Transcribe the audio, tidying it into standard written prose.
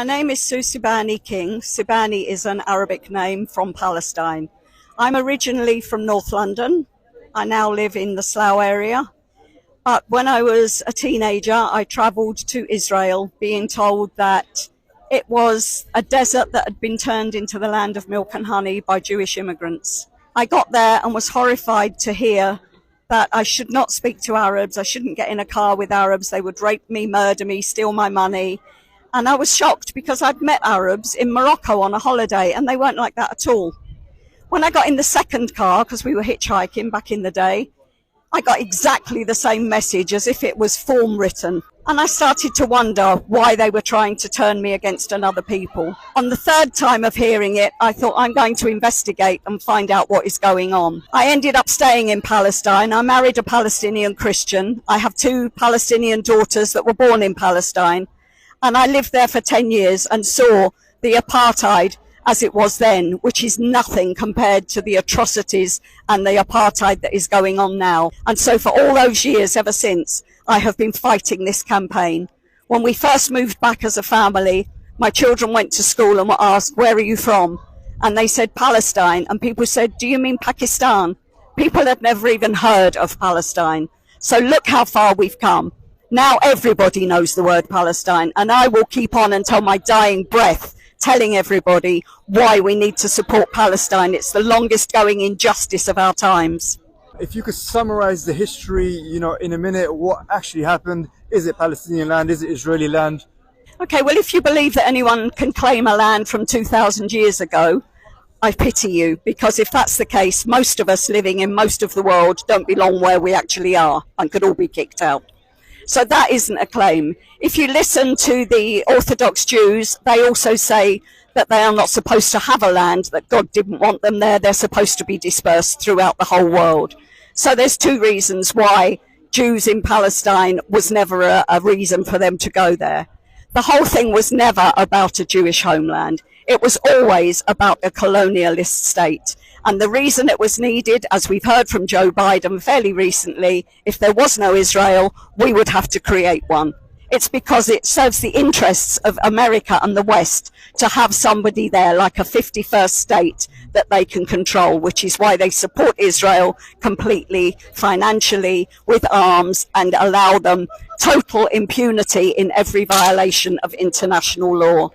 My name is Subani King. Subani is an Arabic name from Palestine. I'm originally from North London. I now live in the Slough area. But when I was a teenager, I travelled to Israel, being told that it was a desert that had been turned into the land of milk and honey by Jewish immigrants. I got there and was horrified to hear that I should not speak to Arabs, I shouldn't get in a car with Arabs, they would rape me, murder me, steal my money. And I was shocked because I'd met Arabs in Morocco on a holiday and they weren't like that at all. When I got in the second car, because we were hitchhiking back in the day, I got exactly the same message as if it was form written. And I started to wonder why they were trying to turn me against another people. On the third time of hearing it, I thought I'm going to investigate and find out what is going on. I ended up staying in Palestine. I married a Palestinian Christian. I have 2 Palestinian daughters that were born in Palestine. And I lived there for 10 years and saw the apartheid as it was then, which is nothing compared to the atrocities and the apartheid that is going on now. And so for all those years ever since, I have been fighting this campaign. When we first moved back as a family, my children went to school and were asked, where are you from? And they said Palestine. And people said, do you mean Pakistan? People had never even heard of Palestine. So look how far we've come. Now everybody knows the word Palestine, and I will keep on until my dying breath telling everybody why we need to support Palestine. It's the longest going injustice of our times. If you could summarize the history, in a minute, what actually happened? Is it Palestinian land? Is it Israeli land? Okay, well, if you believe that anyone can claim a land from 2,000 years ago, I pity you, because if that's the case, most of us living in most of the world don't belong where we actually are and could all be kicked out. So that isn't a claim. If you listen to the Orthodox Jews, they also say that they are not supposed to have a land, that God didn't want them there. They're supposed to be dispersed throughout the whole world. So there's 2 reasons why Jews in Palestine was never a reason for them to go there. The whole thing was never about a Jewish homeland. It was always about a colonialist state. And the reason it was needed, as we've heard from Joe Biden fairly recently, if there was no Israel, we would have to create one. It's because it serves the interests of America and the West to have somebody there like a 51st state that they can control, which is why they support Israel completely, financially, with arms, and allow them total impunity in every violation of international law.